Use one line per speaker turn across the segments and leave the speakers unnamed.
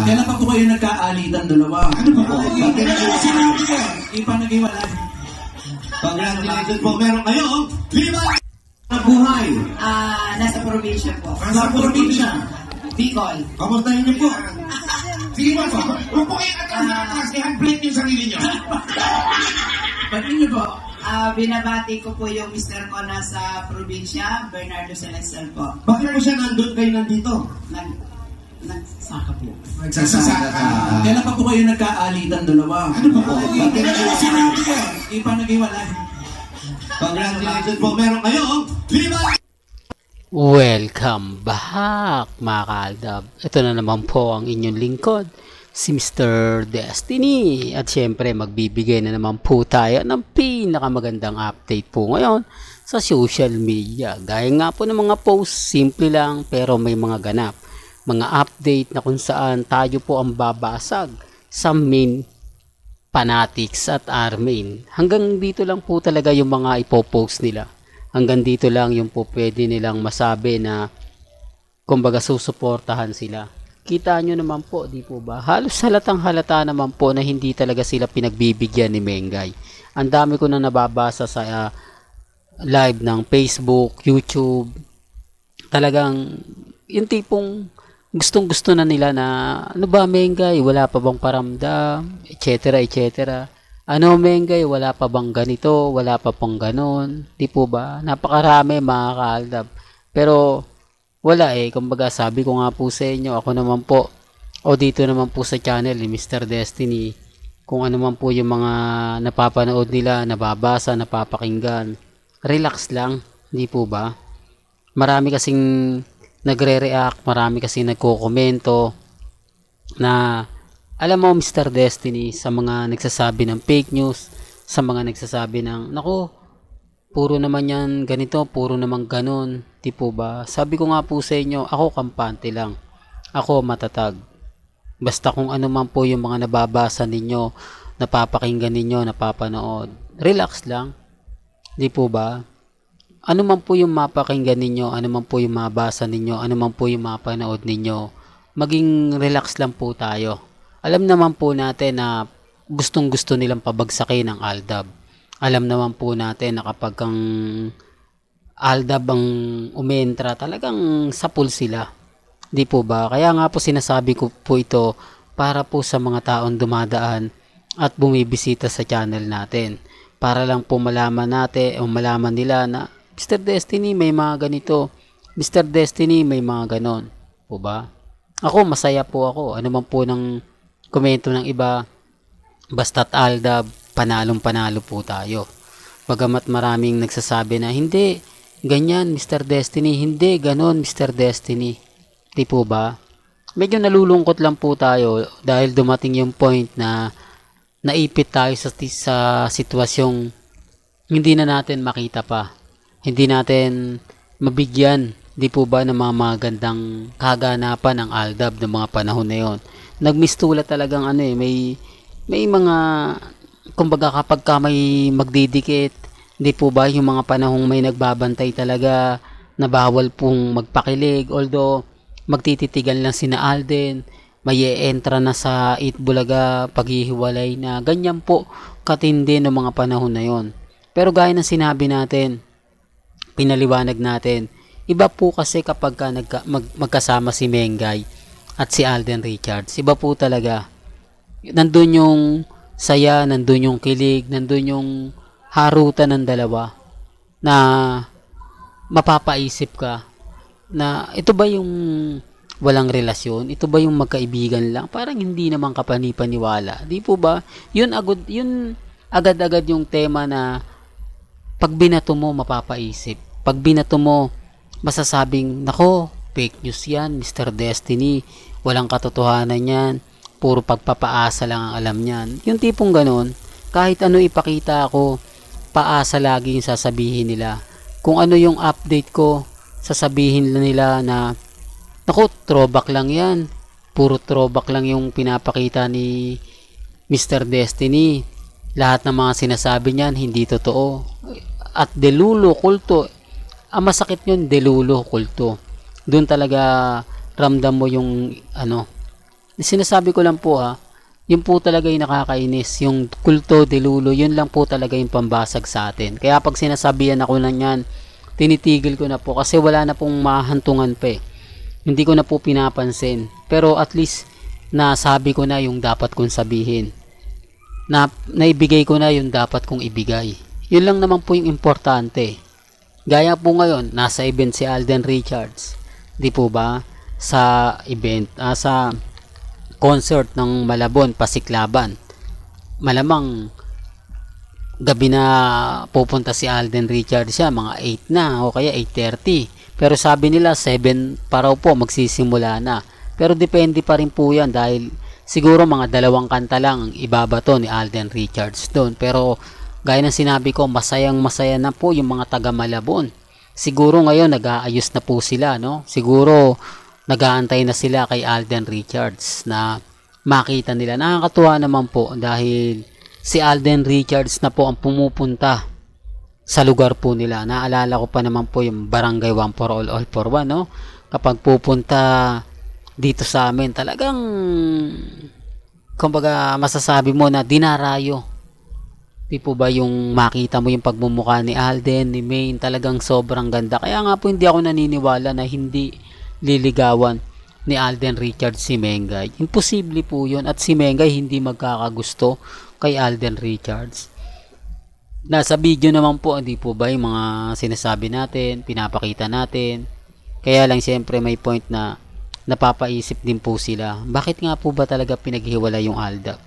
Kailan pa po kayo nagkaalitan dalawa?
Ano ba? Sinabi ko.
Ipanag-iwalay.
Congratulations po. Meron kayo 5 na buhay.
Nasa probinsya po.
Nasa probinsya.
Bicol.
Kamustahin niyo po. Sige po. Huwag po kayo atras kasi hand-plate yung sarili niyo.
Ba't niyo po?
Binabati ko po yung mister ko nasa probinsya, Bernardo Celestial po.
Bakit po siya nandun kayo nandito?
Nagsaka po.
Nagsasaka.
Kailan pa po kayo nagkaalitan dalawa?
Ano ba? Sinabi ko.
Ipanag-iwalay.
Congratulations po. Meron kayo 5.
Welcome back mga kaaldab. Ito na naman po ang inyong lingkod, si Mr. Destiny. At syempre magbibigay na naman po tayo ng pinakamagandang update po ngayon sa social media. Gaya nga po ng mga post, simple lang pero may mga ganap. Mga update na kung saan tayo po ang babasag sa main fanatics at armain. Hanggang dito lang po talaga yung mga ipopost nila. Hanggang dito lang yung po pwede nilang masabi na kumbaga susuportahan sila. Kita nyo naman po, di po ba? Halos halatang halata naman po na hindi talaga sila pinagbibigyan ni Mengay. Ang dami ko na nababasa sa live ng Facebook, YouTube. Talagang yung tipong gustong gusto na nila na ano ba Mengay, wala pa bang paramdam, etc. etc. Ano Mengay, wala pa bang ganito, wala pa pang ganon, di po ba? Napakarami mga kaaldab. Pero wala kumbaga sabi ko nga po sa inyo, ako naman po, o dito naman po sa channel ni Mr. Destiny, kung ano man po yung mga napapanood nila, nababasa, napapakinggan, relax lang, di po ba? Marami kasing nagre-react, marami kasing nagko-komento na alam mo Mr. Destiny, sa mga nagsasabi ng fake news, sa mga nagsasabi ng naku, puro naman yan ganito, puro naman ganon, di po ba? Sabi ko nga po sa inyo, ako kampante lang, ako matatag. Basta kung ano man po yung mga nababasa ninyo, napapakinggan ninyo, napapanood, relax lang, di po ba? Ano man po yung mapakinggan ninyo, ano man po yung mabasa ninyo, ano man po yung mapanood ninyo, maging relax lang po tayo. Alam naman po natin na gustong gusto nilang pabagsakin ang Aldab. Alam naman po natin na kapag ang Aldab ang umentra, talagang sapul sila. Di po ba? Kaya nga po sinasabi ko po ito para po sa mga taong dumadaan at bumibisita sa channel natin. Para lang po malaman natin o malaman nila na Mr. Destiny may mga ganito, Mr. Destiny may mga ganon. Po ba? Ako masaya po ako. Ano man po ng komento ng iba, basta't Aldab, panalong-panalo po tayo. Bagamat maraming nagsasabi na hindi, ganyan Mr. Destiny, hindi ganon Mr. Destiny. Di po ba? Medyo nalulungkot lang po tayo dahil dumating yung point na naipit tayo sa sitwasyong hindi na natin makita pa. Hindi natin mabigyan, di po ba, ng mga magandang kaganapan ng Aldab ng mga panahon na yon. Nagmistula talagang may mga kumbaga kapag ka may magdidikit, hindi po ba yung mga panahong may nagbabantay talaga na bawal pong magpakilig, although magtititigan lang sina Alden, may e-entra na sa Itbulaga, paghihiwalay na, ganyan po katindi ng mga panahon na yon. Pero gaya ng sinabi natin, pinaliwanag natin, iba po kasi kapag ka magkasama si Mengay at si Alden Richards, iba po talaga. Nandun yung saya, nandun yung kilig, nandun yung harutan ng dalawa na mapapaisip ka na ito ba yung walang relasyon? Ito ba yung magkaibigan lang? Parang hindi naman kapanipaniwala. Di po ba? Yun agad-agad yung tema na pag binato mo, mapapaisip. Pag binato mo, masasabing, nako, fake news yan, Mr. Destiny. Walang katotohanan yan. Puro pagpapaasa lang ang alam niyan. Yung tipong ganun, kahit ano ipakita ako, paasa lagi yung sasabihin nila. Kung ano yung update ko, sasabihin nila na, naku, throwback lang yan. Puro throwback lang yung pinapakita ni Mr. Destiny. Lahat ng mga sinasabi niyan, hindi totoo. At delulo, kulto. Ang masakit yun, delulo, kulto. Doon talaga ramdam mo yung Sinasabi ko lang po yun po talaga yung nakakainis, yung kulto de lulo, yun lang po talaga yung pambasag sa atin. Kaya pag sinasabihan ako na yan, tinitigil ko na po kasi wala na pong mahantungan pa eh. Hindi ko na po pinapansin. Pero at least nasabi ko na yung dapat kong sabihin. Naibigay ko na yung dapat kong ibigay. Yun lang naman po yung importante. Gaya po ngayon, nasa event si Alden Richards. Di po ba? Sa event, sa concert ng Malabon, Pasiklaban. Malamang gabi na pupunta si Alden Richards siya, mga 8 na o kaya 8:30. Pero sabi nila 7 pa raw po magsisimula na. Pero depende pa rin po yan dahil siguro mga 2 kanta lang ang ibabato ni Alden Richards doon. Pero gaya ng sinabi ko, masayang masaya na po yung mga taga Malabon. Siguro ngayon nag-aayos na po sila, no? Siguro nag-aantay na sila kay Alden Richards na makita nila. Nakakatuwa naman po dahil si Alden Richards na po ang pumupunta sa lugar po nila. Naalala ko pa naman po yung Barangay 1 for All for One, no? Kapag pupunta dito sa amin, talagang kumbaga masasabi mo na dinarayo. Di po ba yung makita mo yung pagmumukha ni Alden, ni Maine, talagang sobrang ganda. Kaya nga po hindi ako naniniwala na hindi liligawan ni Alden Richards si Mengay. Imposible po yun at si Mengay hindi magkakagusto kay Alden Richards. Nasa video naman po, hindi po ba yung mga sinasabi natin, pinapakita natin. Kaya lang siyempre may point na napapaisip din po sila. Bakit nga po ba talaga pinaghiwalay yung Aldab?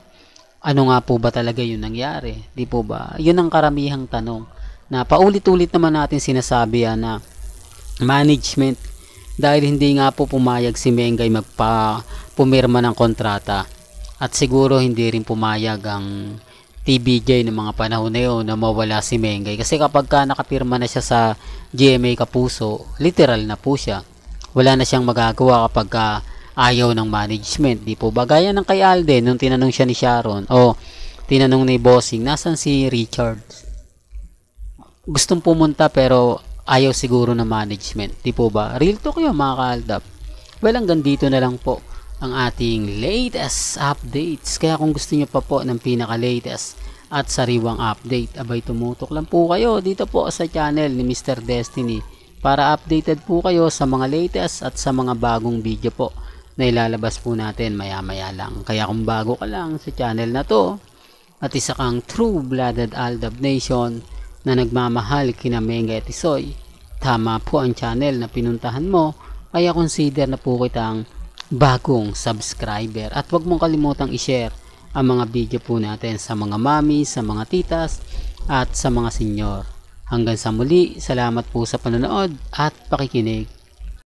Ano nga po ba talaga yun nangyari? Di po ba? Yun ang karamihang tanong na paulit-ulit naman natin sinasabi na management dahil hindi nga po pumayag si Mengay pumirma ng kontrata at siguro hindi rin pumayag ang TBJ ng mga panahon na yun na mawala si Mengay kasi kapag nakapirma na siya sa GMA Kapuso, literal na po siya. Wala na siyang magagawa kapag ayaw ng management, di po ba? Gaya ng kay Alden, nung tinanong siya ni Sharon, tinanong ni Bossing, nasan si Richards? Gustong pumunta pero ayaw siguro ng management, di po ba? Real talk yun mga kaaldab. Well, hanggang dito na lang po ang ating latest updates. Kaya kung gusto nyo pa po ng pinaka-latest at sariwang update, abay tumutok lang po kayo dito po sa channel ni Mr. Destiny para updated po kayo sa mga latest at sa mga bagong video po na ilalabas po natin maya-maya lang. Kaya kung bago ka lang sa channel na to at isa kang true-blooded Aldab Nation na nagmamahal kina Mengay at Isoy, tama po ang channel na pinuntahan mo, kaya consider na po kitang bagong subscriber. At huwag mong kalimutang i-share ang mga video po natin sa mga mami, sa mga titas at sa mga senyor. Hanggang sa muli, salamat po sa panonood at pakikinig.